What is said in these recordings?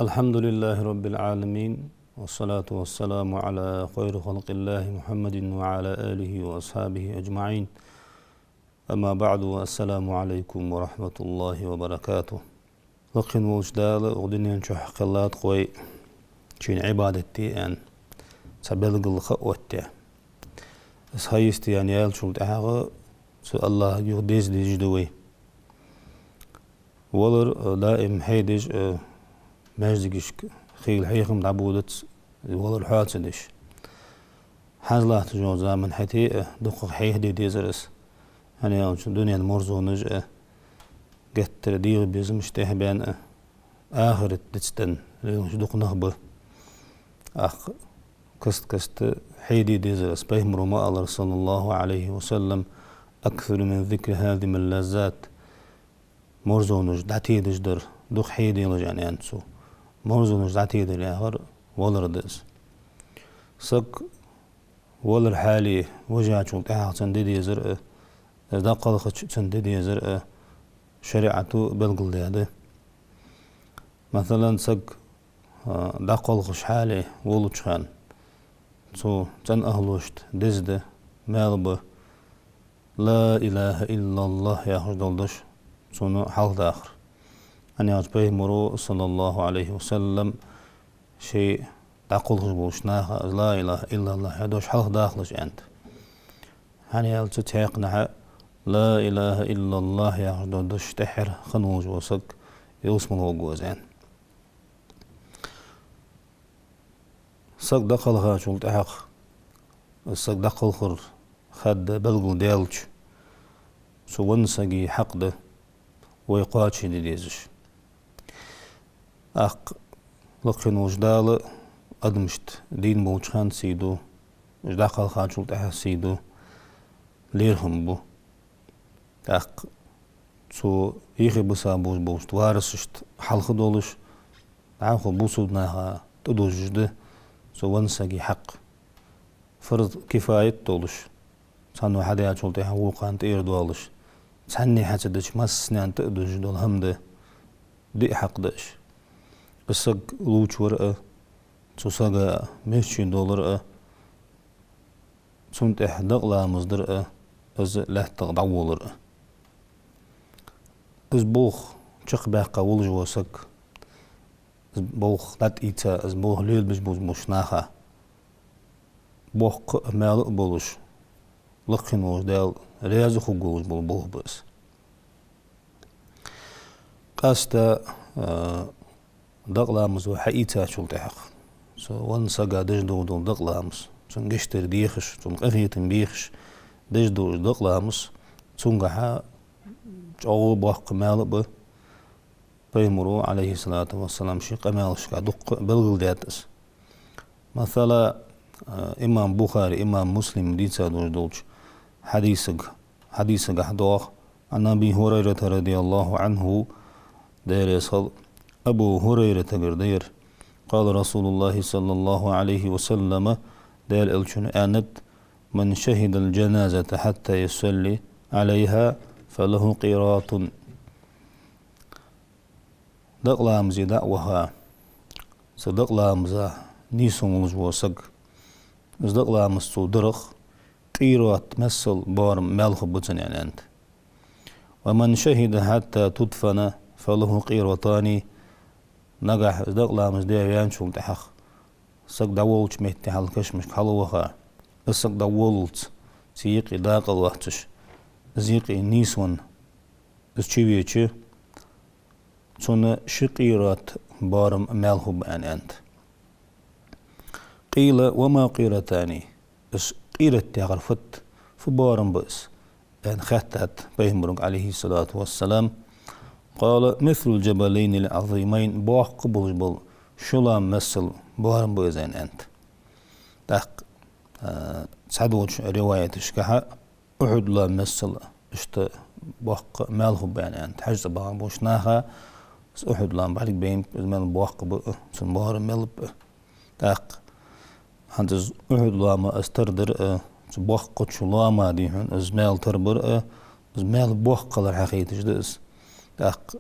الحمد لله رب العالمين والصلاة والسلام على خير خلق الله محمد وعلى آله وأصحابه أجمعين أما بعد والسلام عليكم ورحمة الله وبركاته لقن وجدال أغدنين شو حقلات قوي شين عبادتي أن سبلغ الخوتي هايستي يعني يال شلت أحغى سو الله يغديز دي جدوي ولر دائم هيدج مجدش خيل حيخم دعبودت ولر حاتسدش حزلة تجو زمن حتي دقق حيه دي ديزرس يعني الدنيا المرزو نجأ قت دير بيزمش تهبان آخر تستن دق نهبه أخ كست حيدي ديزرس بيهمرو ما الله صلى الله عليه وسلم أكثر من ذكر هذه من اللذات مرزونج دعتيدج در دق حيدي لجاني أنسو مرزونج دعتيدج الآخر ولردز سك ولر حالي وجهة شلت أحق سنددي زرق دقل خش سنددي زرق شريعته بلغل دياده مثلا سك دقل خش حالي ولوش خان سو تن أهلوشت دزده مالبه لا إله إلا الله يا خجدلدش سونو حال داخر أن يعجبه مرو صلى الله عليه وسلم شيء دقل خش بوشناها لا إله إلا الله يدوش حال داخلش أنت يعني يالتو تحقنها لا إله إلا الله يا خجدلدش تحر خنوج وسك يوسم الوقوزين سك دقل خاشول تحق السك دقل خر خد بلغل ديالج سو ونسقي حق ده ويقاتش دي ديزش أق لقن وجدال أدمشت دين بوجخان سيدو جداقل خاشول تحق سيدو ليرهم بو أق سو يخي بسا بوش توارسشت حلق دولش عاقو بوسودناها تدوجده سو ونسقي حق فرض كفاية دولش سانو حدا يعطول حقوقان تير دولش ساني حتدش مسنان تقدش دول همده دي حق دش بسق لوش ورقة سوساقا $500 سنت احدق لا مصدر از لا تقدعولر از بوخ چق باقا ولج وسق از بوخ لات ايتا از بوخ ليل بش مشناخا بوخ مالق بولش لقن وجدال رياض خوجوز بول بس قاستا دقلامز وحقيقة شلت حق سو ونسقى دجدو دول دقلامز سون قشتر ديخش سون قفيتن بيخش دجدو دقلامز سون قحا جو بوق مالق به بيمرو عليه الصلاة والسلام شي قمالش دق بلغل داتس مثلا إمام بخاري إمام مسلم ديتا دولش حديثك أحدوخ عن أبي هريرة رضي الله عنه دير يصل أبو هريرة قردير قال رسول الله صلى الله عليه وسلم دير الشن آنت من شهد الجنازة حتى يصلي عليها فله قيراط دقلامزي دعوها صدقلامزا نيسون الجوسق دقلامز صدرخ قيرات مسل بار ملخ بطن يعني أنت ومن شهد حتى تدفن فله قيرتان نجح دقلامز دي يانشول تحق سق دولش مهتي حلقش مش حلوها السق دولت سيقي داقل وقتش زيقي نيسون اسچويچه چون شقيرات بارم ملخ بأن أنت قيل وما قيرتاني قيرت تعرفت فبارم بس أن خطت بيهمرك عليه الصلاة والسلام قال مثل الجبلين العظيمين باق قبل بل شلام مثل بارم بزين أنت تق سعدوش رواية شكها أحد لا مثل اشت باق ماله بين أنت حجز بارم بوشناها أحد لا بعد بين مال باق بسن بارم مال تق هندز أحد لا ما استردر باق شلام دي هن زمال تربر زمال باق الحقيقة جدس تق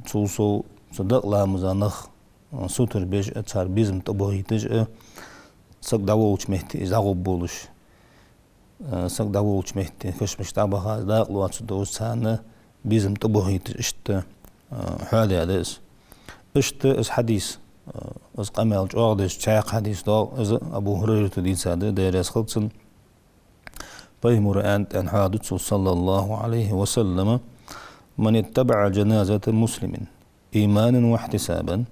توصو صدق لامز نخ سوتر بيج اتار بيزم تبوهيتج سق داووش مهتي إزاغو بولش سق داووش مهتي كش مش تابها داق لواتس دوس سانة بيزم تبوهيتج اشت حالي هذاس اشت اس حديث اس قمال جوغدش تاق حديث دو از أبو هريرة دي سادة ديريس خلصن بيمر أن حادث صلى الله عليه وسلم من اتبع جنازة مسلم إيمانا واحتسابا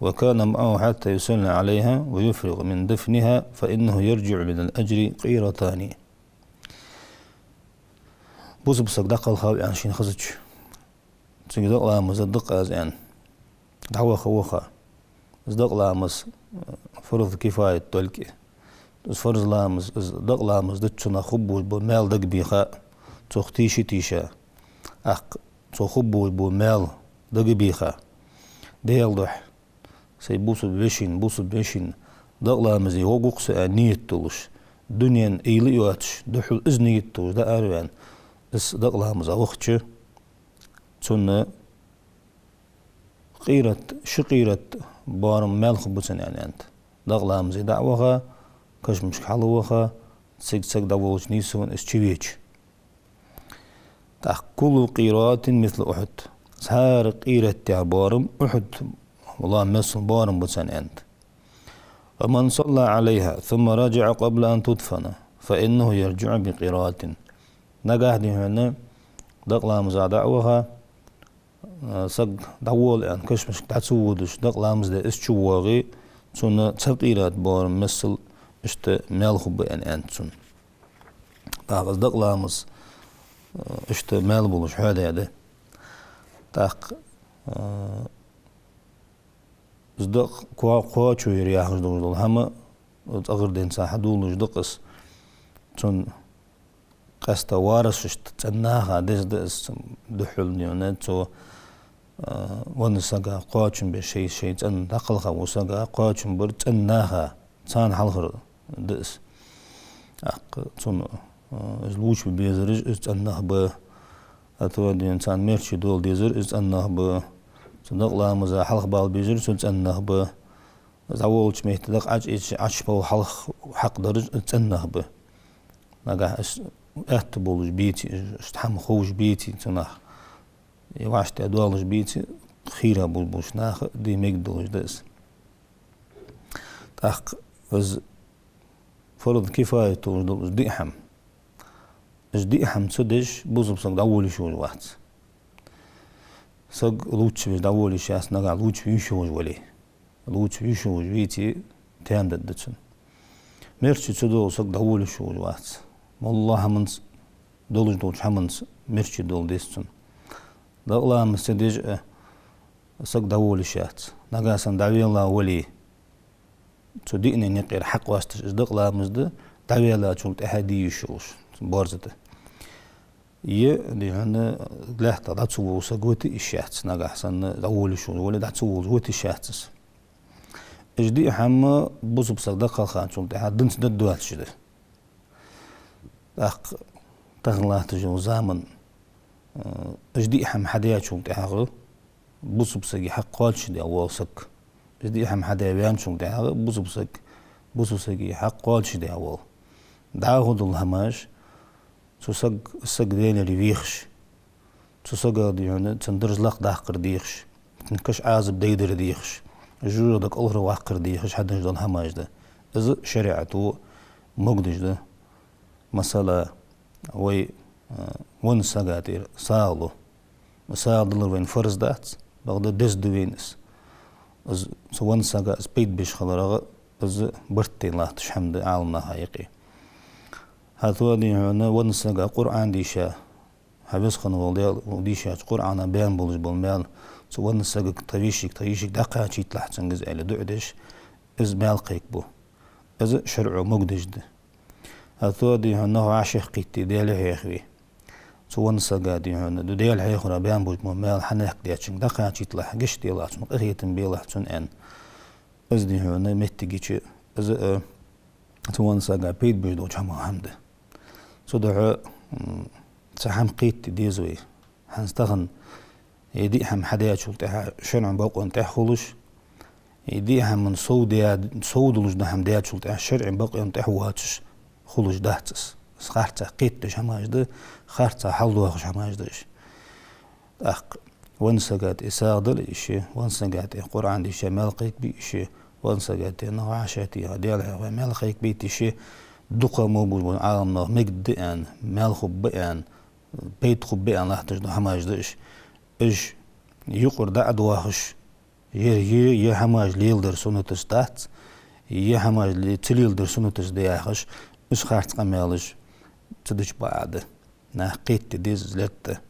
وكان معه حتى يصلي عليها ويفرغ من دفنها فإنه يرجع من الأجر قيرتان. بوز بسك دقل خاوي عن شين خزج تقدر لامز الدق أزان دعوة خوخة دق لامز فرض كفاية تلكي فرض لامز دق لامز دتشنا خبول بمال دق بيخا تختيشي تيشا أق تخبول بمال دق بيخا ديال ضح سي بوس بيشين دقلا مزي هو قوقس نيت تولش دنيا إيلي يواتش دحول إزنيت تولش دا أروان اس دقلا مزا وقتش تون شقيرة بارم مال خبوتن يعني أنت دقلا مزي دعوها كش مش حلوها سيك دعوش نيسون اس تشيويتش كل قيرات مثل أحد سهار قيرة تعبارم أحد والله مثل بارم بسن أنت ومن صلى عليها ثم رجع قبل أن تدفن فإنه يرجع بقراءة نجاح دي هنا دقلا مزا دعوها سق دعوال أن كش مش تعسودش دقلا مزا إسشواغي سنة تقيرات بارم مثل اشت مال خب أن أنت سن دقلا مز اشت مال بولش هذا هذا تاق زدق قوا شوي رياح جدول هما أغر دين ساحة دول جدقس تون قستا وارس تناها دس دحول نيونات تو ونساقا قواتشن بشي تن دقلها وساقا قواتشن بر تناها تان حلخر دس أق تون الوش بيزرج تناه ب أتوا دين تان ميرشي دول ديزر تناه ب صدق لا مزا حلق بال بيجر تنه ب زاولش ميتدق عش بو حلق حق درج تنه ب نجا احتبولش بيتي استحم خوش بيتي تنه يواش تدولش بيتي خيرة بولش ناخ دي ميقدولش دس تاق از فرض كفاية تولش ديحم اش ديحم تسدش بوزب صدق أول شو الوقت سق لوتش بدأولي شاس نقع لوتش بيشوج ولي لوتش بيشوج بيتي تام ددتن مرشي تدول سق دأولي شوج وات والله من دولش همنس مرشي دول ديستن دقلا مستديج سق دأولي شات نقع سن دعوي الله ولي تديني نقير حق واستش دقلا مزد دعوي الله شوت أحدي يشوش بارزته دي هنا لحظة داتسو سقوتي الشاتس نجا حسن أول شو ولا داتسو زوتي الشاتس إجدي حما بوس بصدق خان شو ده دنت ددوات شده أق تغلا تجو زمن إجدي حم حديات شو ده بوس بصدق حق قال شده أول سك إجدي حم حديات بيان شو ده بوس بصدق حق قال شده أول دعوه الهماش سق دينا ريفيخش سق دينا تندرج لق داقر ديخش تنكش عازب ديدر ديخش جورو دك ألغر واقر ديخش حد نجدان هماج ده إذا شريعته مقدش ده مسألة وي ون ساقاتير سالو مسال دلر وين فرز دات بغدا دس دوينس إذا ون ساقا سبيد بيش خلرغ إذا برتين لا تشحمد عالمنا حقيقي هذا دي هنا ونسجع قرآن ديشة حبس خنوال ديشة قرآن بيان بولج بالمال سو ونسجع تريشك دقة شيء تلاحظ إنجز على دعدش إز مال قيكبو إز شرع مقدش ده هذا دي هنا عاشق قيتي دياله هيخوي سو ونسجع دي هنا ديال هيخورا بيان بولج بالمال حناك دياتشن دقة شيء تلاحظ قش ديالات مقهيتن بيلاحظون أن إز دي هنا متجيش إز سو ونسجع بيد بيدو جمع همده صدق سحم قيت ديزوي هنستغن يدي هم حدا شلتها شن عم بقى أنت خلوش يدي هم من صودلوش ده هم ده شلتها شرع بقى أنت واتش خلوش دهتس خارتا قيتش هماش ده خارتا حلو وخش هماش دش أخ ونسقات إساقدل إشي ونسقات القرآن دي شيء ملقيك بإشي ونسقات نوعشتي هديلها ملقيك بيت إشي دقة موجود عالم نو مجدئن ملخب بئن بيت خب بئن لحتش دو هماش دش إش يقر دعد واخش يه هماش ليل در سنتش تحت يه هماش تليل در سنتش دياخش إش خارت قمالش تدش بعد نحقيت ديز لت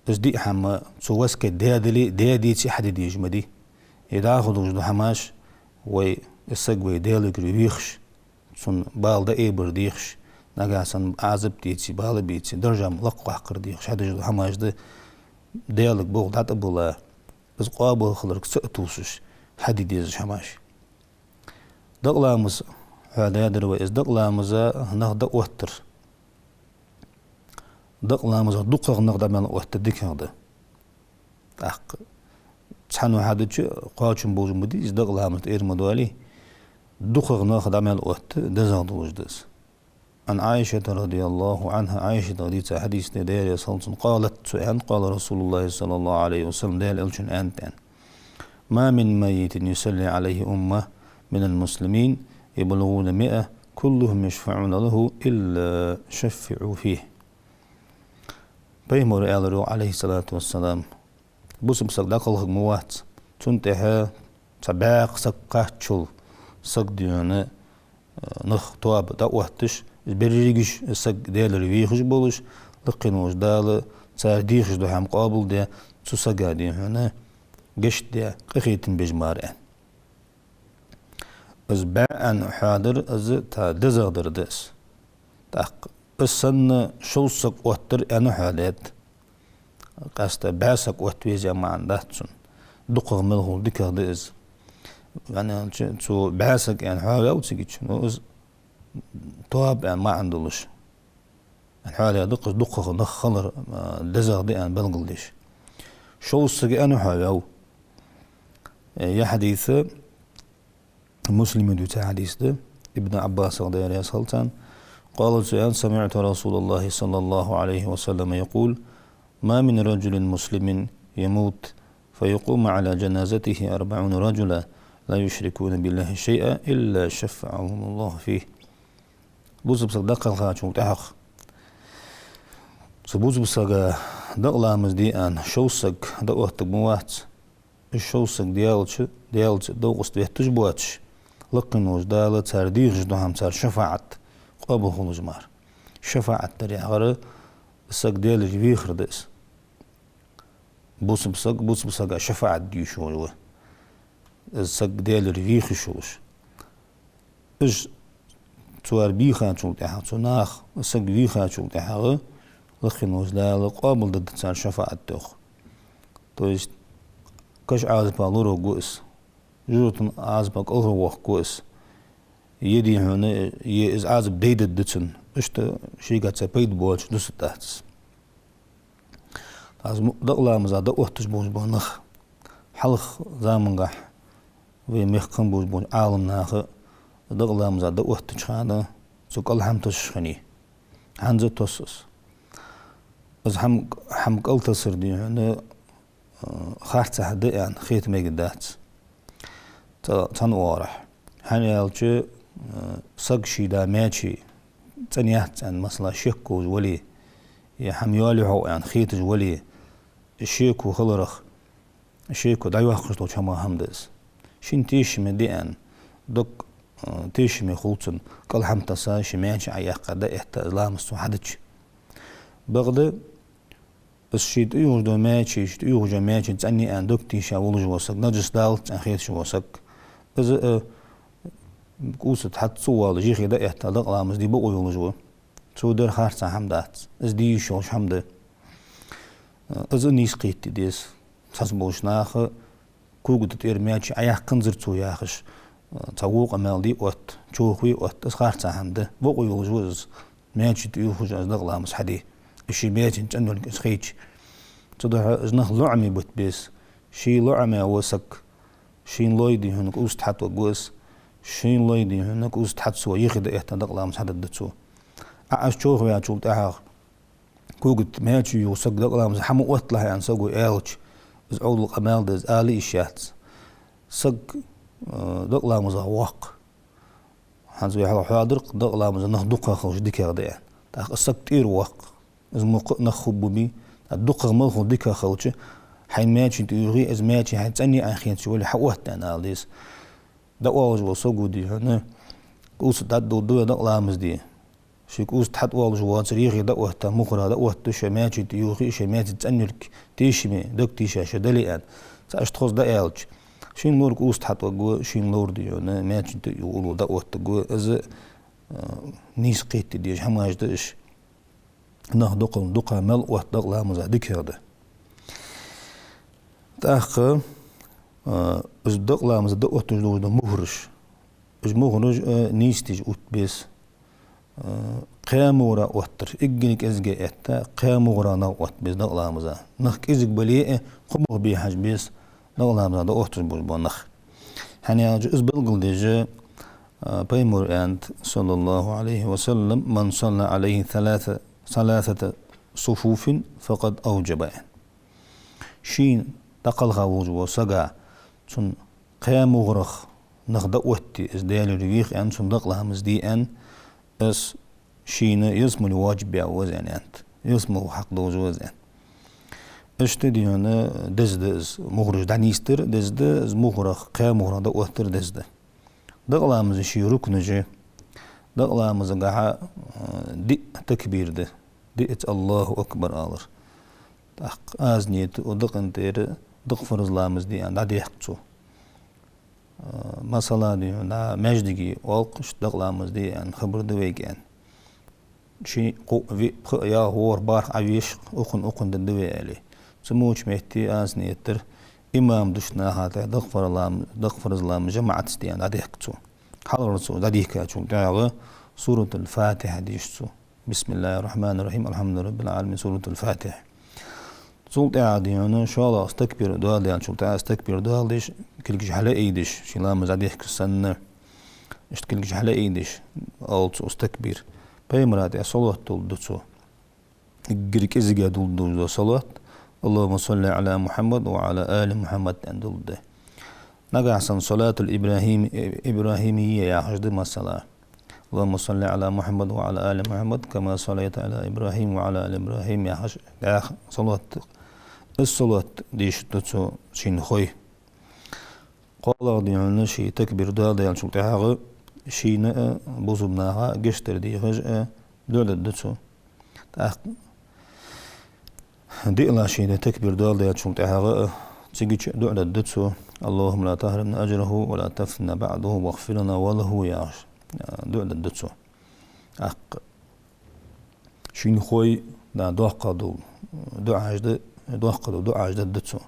إش دي حما سواسك دي تي حد دي جمدي يداخل وجدو هماش وي السقوي ديالك ريخش سن بال دا إيبر ديخش نقاسن عازب ديتي بال بيتي درجة ملق وحقر ديخش هذا جدو هماش ده ديالك بوغ دات أبولا بس قابل خلرك سأتوسش حد ديزش هماش دقلامز هذا يدرو إز دقلامز نغدا وتر دقلامز دقق نغدا من وتر ديك هذا أخ تحنو هذا قاچن بوج مدي إز دقلامز إير مدوالي دقق نغدا من وتر دزاد وجدس عن عائشة رضي الله عنها عائشة رضي حديث ندير صلصن قالت قال رسول الله صلى الله عليه وسلم ديال ألشن أنتان ما من ميت يصلي عليه أمة من المسلمين يبلغون 100 كلهم يشفعون له إلا شفعوا فيه بيمر آلرو عليه الصلاة والسلام بوسم صدق موات تنتهى سباق سقاتشل سقديون نخ تواب دعوتش بريجش سق ديال ريخش بولش لقينوش دال تارديخش دو هم قابل دي تسقادي هنا قشت دي قخيتن بجمارين از باعن حاضر از تا دزغدر دس تاق السن شلسك واتر انو حالات قاستا باسك واتويزي ما عندهتسن دقغ ملغول ديكغ ديز يعني تو باسك يعني حالة وتسيكيش از تواب يعني ما عندلش الحالة دقغ نخلر دزغ دي ان بلغلديش شلسك انو حالة يا حديث مسلم دوتا حديث ده ابن عباس رضي الله عنه قال سمعت رسول الله صلى الله عليه وسلم يقول ما من رجل مسلم يموت فيقوم على جنازته 40 رجلا لا يشركون بالله شيئا إلا شفعهم الله فيه بوز بصدق الخاتم تحق سبوز بصدق دقلا مزديان شوسك دقوة موات الشوسك ديالش دوقست بيهتش بواتش لقنوش دالة تارديخش دو هم تار شفاعت قابل خلوش مار شفاعت تري غرى الساق ديالش بيخر ديس بوس بساق شفاعت ديشوش الساق ديالش بيخشوش اش توار بيخان شول تحا تناخ الساق بيخان شول تحا لقنوش دالة قابل ضد تار شفاعت دوخ تويش كش عازب بالورو قوس جوتن عازبك أوه وقوس يدي هنا يز عازب ديد الدتن اشتا شيء قد سبيد بوالش دوس تحتس عازم دقلا مزا دقوه تجبوش بونخ حلق زامنغح وميخكم بوش بون عالم ناخ دقلا مزا دقوه تجخانا سوك الحم تشخني حنزة توسس از هم قلت سردي هنا خارت هدي عن خيط ميقدات تن وارح هنيالجي سقشي دا ماشي تنيات عن مثلا شيكوز ولي يحميالي هو عن خيتج ولي الشيكو خلرخ الشيكو دايوه خرطو شما همدز شين تيش مديان دك تيش مخلطن قال حمتسا شمانش عياقا دا احتا لامستو حدج بغد الشيد يوجدو ماشي يوجدو ماشي تاني ان دك تيشا ولج وسق نجس دالت ان خيتش وسق إذا قوسة حد صوال جيخي دا احتاق لامز دي بقو يولجوا سو در خارسا حمدات إز دي يشوش حمد إذا نيس قيت ديس ساسبوش ناخ كوغو تتيرمياتش عياق قنزر تو ياخش تاووق امال دي اوت چوخوي اوت إز خارسا حمد بقو يولجوا إز مياتش تيوخوش إز دق لامز حدي إشي مياتش انتنو لك إز خيتش تدعى إزنخ لعمي بتبيس شي لعمي وسك شين لويدي هناك أوست حت وجوس شين لويدي هناك أوست حت سو يخد إحتى دقلام سحد دتسو أعش شوف يا شو بتاعه كوجت ماشي يوسك دقلام زحمة وقتله يعني سووا إيلش إز أول القمال دز آلي إشيات سق دقلام زواق هنزوي على حاضر دقلام زنخ دقة خلش ديكا ده تاخ سق تير واق إز نخب بي الدقة ملخ ديكا خلش حين ماشي تيغي إز ماشي حين تاني أخين شو اللي حوت أنا ليس دقواج وسوق دي هنا قوس تعدو دو دقلام دي شيك قوس تحت واج واتريغي دقوه مخرا دقوه تشا ماشي تيغي شماتي تانيرك تيشمي دك تيشا شدلي أن سأشتخص دقالج شين نور قوس تحت وجو شين نور دي هنا ماشي يقولوا دقوه تجو إز نيس قيت دي حماج دش نه دقة مل وقت دقلام زادك هذا تأخ إز دقلام زدقوه تجلو ده مهرش إز مهرج نيستيج أتبس قامورا وتر إجنك إزجا إتا قامورا نوت بس دقلام زا نخ إزج بليه قمر بيحج بس دقلام زا دقوه بنخ هني إز بلغل ديجا بيمور أنت صلى الله عليه وسلم من صلى عليه ثلاثة صفوف فقد أوجب شين تقل غوج وسقع تن قامورخ نخ دقوتي إز ديالي ريخ أن تن دقلام زدي أن اس شينا يسمو الواجب يعوزان أنت يسمو حق دوزوزان اشتدي هنا دز مخرج دانيستر دز مخرج قامورا دقوتر دز دقلامز شي ركنجي دقلامز قاعة دي تكبير ده ديت الله أكبر آلر تحق آزنيت ودقن تير دقفر زلامز دي عند عدي يحقصو مثلا دي هنا مجدي والقش دقلامز دي عن خبر دويجان شي قو في يا هور بار عويش أخن ددوي عليه سموش مهتي آزني يتر إمام دشنا هذا دغفر زلام جماعة استيان عدي يحقصو حال الرسول عدي يحكاتشو داغ سورة الفاتحة ديشتو بسم الله الرحمن الرحيم الحمد رب العالمين سورة الفاتحة سولت عادي أنا إن شاء الله أستكبر دوال يعني شو بتاع أستكبر دوال ديش كلش على إيدش شيلا مزاد يحكي السنة إيش كلش على إيدش أولت أستكبر بيمرات صلاة تولدتو الجريك إزجا تولدو صلاة اللهم صل على محمد وعلى آل محمد أن تولده نقع سن صلاة الإبراهيمية يا حجد مسألة اللهم صل على محمد وعلى آل محمد كما صليت على إبراهيم وعلى آل إبراهيم يا حج صلاة الصلاة ديش تتسو شين خوي قال ديالنا شي تكبير ديال شو تاعها شي بوزبناها قشتر دي خج دول دتسو ديلا شي تكبير ديال شو تاعها تيجي دول دتسو اللهم لا تحرمنا أجره ولا تفتنا بعده واغفر لنا وله يا دول دتسو شين خوي دا دوقدو دعاء دعاء دتسو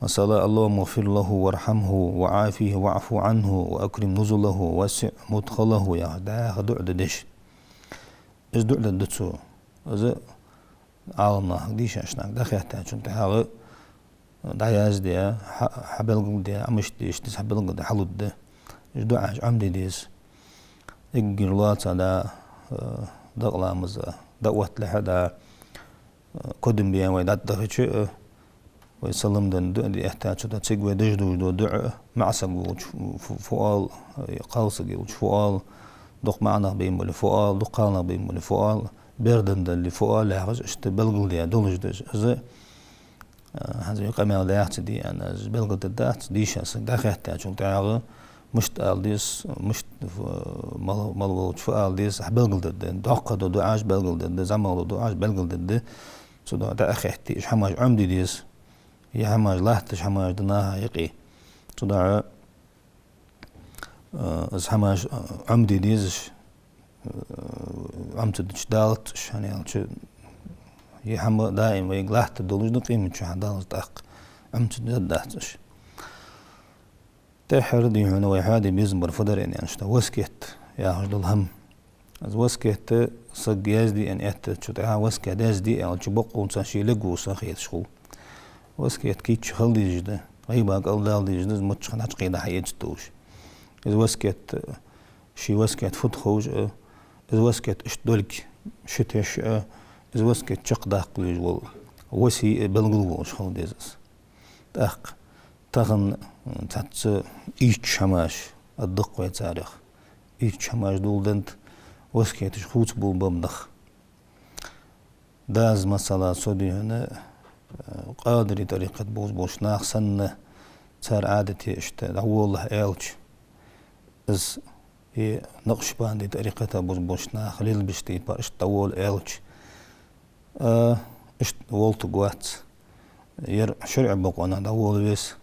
مثلا اللهم اغفر له وارحمه وعافيه واعف عنه وأكرم نزله واسع مدخله يا دا دعاء دش إز دعاء دتسو إذا عالمنا ديش عشنا دخلت شنت حاجة دعياز ديا حبل ديا عمش ديش ديس حبل ديا حلود ده إز دعاء عمدي ديس إجرلات على دقلامز دعوت لحدا قدم بيان ويدات دخلت ويسلم دن دي احتاج شو تسجوا دجدو دعاء معسق فؤال قالصق فؤال دق معنا بين ولا فؤال دقالنا بين ولا فؤال بردن دن لفؤال لهج اشتبلغ لي دولج دج از هذا يقام لا يحتدي انا بلغ دات ديش داخل احتاج شو تعال مش ديس مش مال فؤال ديس بلغ دن دق دعاج بلغ دن زعما دعاج بلغ دن سو دا اخي احتاج حماج عمدي ديس يا حماج لاحتش حماج دناها يقي صداع از حماج عمدي ديزش عمت دالت شان يعني يا حما دائم ويقلاحت دولج نقيم شو حدالت دق عمت داتش تحر دي هنا ويحادي بيزمر فدر يعني اشتا وسكت يا هجد الهم از وسكت صق يزدي أن شتاها وسكت يزدي أو تبقون ساشي لجو سخيت شو وسكت كيتش خلدي جدا غيبا قال دالدي جدا متش خناش قيدا حيجتوش از وسكت شي وسكت فتخوج از وسكت اشتدلك شتش از وسكت شق داقليج وال وسي بلغلوش خلديزس داق تغن تاتس إيش شماش الدق ويتاريخ إيش شماش دولدنت وسكيتش خوت بول بمدخ داز مسألة صدي هنا قادري طريقة بوش ناخ سنة تار عادتي اشت والله إلش از هي نقش باندي طريقة بوش ناخ ليل بشتي بار اشت طول إلش اشت والتو قوات ير شرع بقونا دول بس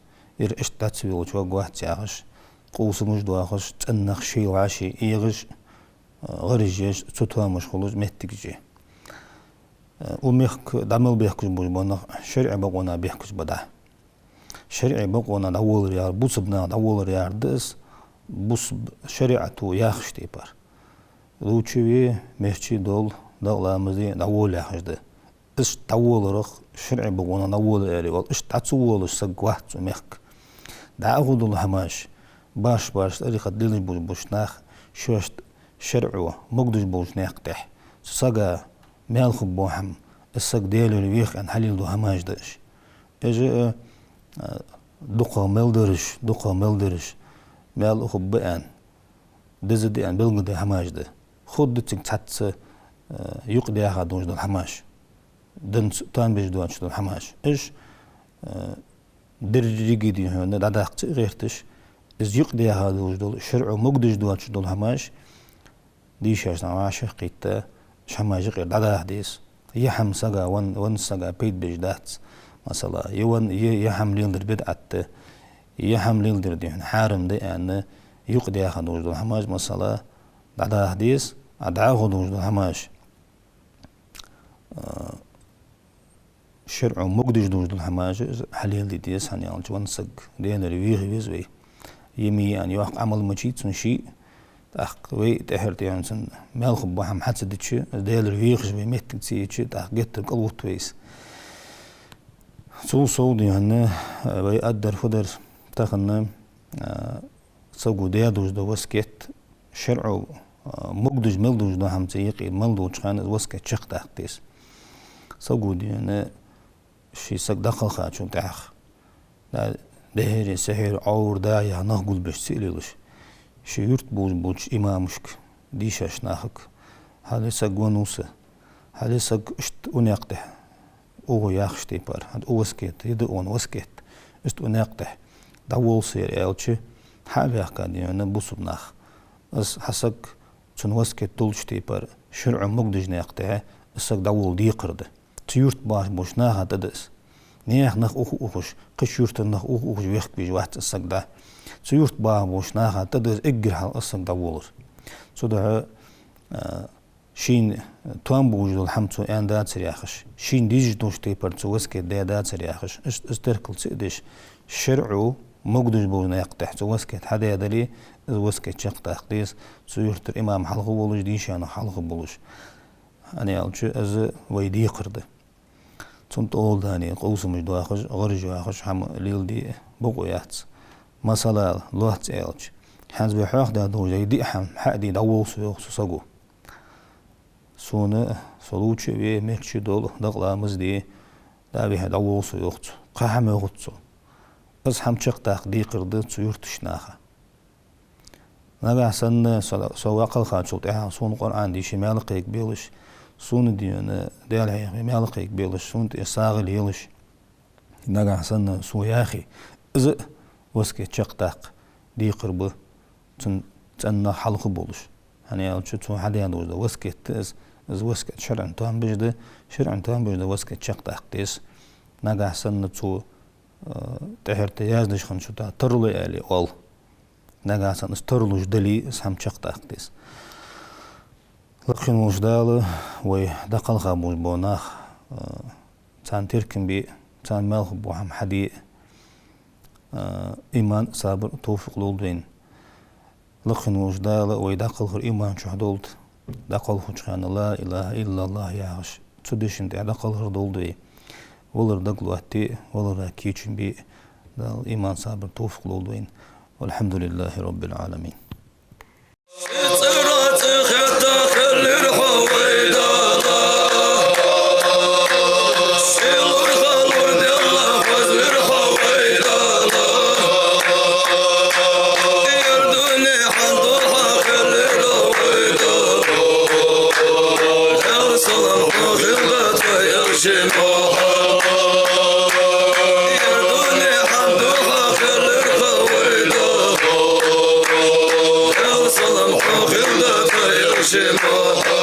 ير اشت تاتسبيل شو قوات ياغش قوس مجدواخش تنخ شي وعشي إيغش غريجيش تطوى مشغولوش مهتكجي وميخك دامل بيحكش بوجبونا شرع بقونا بيحكش بدا شرع بقونا دول ريار بوصبنا دول ريار دس بوصب شريعتو ياخش تيبار لوچوي مهچي دول دولامزي دول ياخش ده اش دول رخ شرع بقونا دول رياري وال اش تاتسوولش سقوات ميخك داغو دول هماش باش طريقة دلج بوشناخ شوشت شرعوه مقدش بوش ناقتح ساقا مال خبوحم الساق ديالو الويخ عن حليل دو هماش داش اجي دقا ملدرش مال خبئان دزدي ان بلغد هماش ده خود دتك تاتس يقدي اخا دونش دو الحماش دن تان بيش دوانش دو الحماش اش درجي دي هنا داداق غيرتش از يقدي اخا دونش دو شرعو مقدش دوانش دو الحماش ديشاش نعاش قيتا شماج غير دادا حديث يحم سجا ون سجا بيت بجدات مثلا يون يحم ليلدر بدعت يحم ليلدر دي حارم دي ان يقدي اخذ وجد الحماج مثلا دادا حديث ادعاه وجد الحماج شرع مقدج وجد الحماج حليل دي ديس هني على ون سج دين ريوي ويزوي يمي ان يوق عمل مجيد شيء تحقوي تهرت يانسن مال خبوحم حتى دتشي ديال ريخش بميت تسيتشي تحقيت قلوت ويس سو دي هنا باي ادر فدر تخن سوغو ديادوج دو وسكيت شرعو مقدج ملدوج دو هم تيقي ملدوج خان وسكيت شق تحتيس سوغو دي هنا شي سق دخل خاچو تاخ دا دهري سهر اور دا يا نقول بش سيليلش شي يرت بوش إمامشك ديشاش ناخك هذا سق ونوسة هذا سق اشت ونقطه او ياخشتي بار هاد وسكيت يدون وسكيت اشت ونقطه دول سير الچي حابي كان يعني بوسب ناخ اس حسك تن وسكيت دولشتي بار شرع مقدج نقطه السق دول ديقرده تيرت باش بوش ناخ تدس نيخ نخ اوخوش قش يرت نخ اوخوش ويخ بيج واحد السق ده سيورت باه بوش ناخا تدرس اجر حال اصلا دولر سودا شين توان بوجد الحمد ان دات سرياخش شين ديج دوش تيبر توسك دات سرياخش استركل سيدش شرعو مقدج بونا يقطع توسك حدا يدلي وسك شق تقديس سيورت الامام حلق بولش ديش انا حلق بولش انا الچ از ويدي قرده تنت اول داني قوس مش دواخش غرج واخش هم ليل دي بقويات مثلا لوحت إلش حنز بحاخ ده دو جاي حم حدي دو سوسقو سونا سلوتش بي ميكش دول دقلا مزدي دا بيه دو سوخت قحم يغطسو بس حم شق دي قرد سيورتش ناخا نبع سن سواقل خاتشوت اها سون قرآن دي شمال قيك بيلش سون دينا ديالها مال قيك بيلش سون إساغل يلش نبع سن سوياخي إذا وسكت شقتاق دي قربه تن حلق بولش يعني الچ تو حدا يدوز وسكت از وسكت شرع توان بجده وسكت شقتاق ديس نغا سن تو تهرت يازدش خن شو ترلو علي اول نغا سن استرلوش دلي سام شقتاق ديس لكن مش دال وي دقل خابوش بوناخ تان تركن بي تان مالخ بوهم حدي إيمان صابر توفيق لولدين لخن وجدال ويداقل خر إيمان شهدولت daqal huçkan la ilahe illallah yağış. Çudişinde daqal hırdoldu. Olur da gulatti, olur da kiçin bir iman sabır tevfikli olduğun. Elhamdülillahi Rabbil alemin. Shema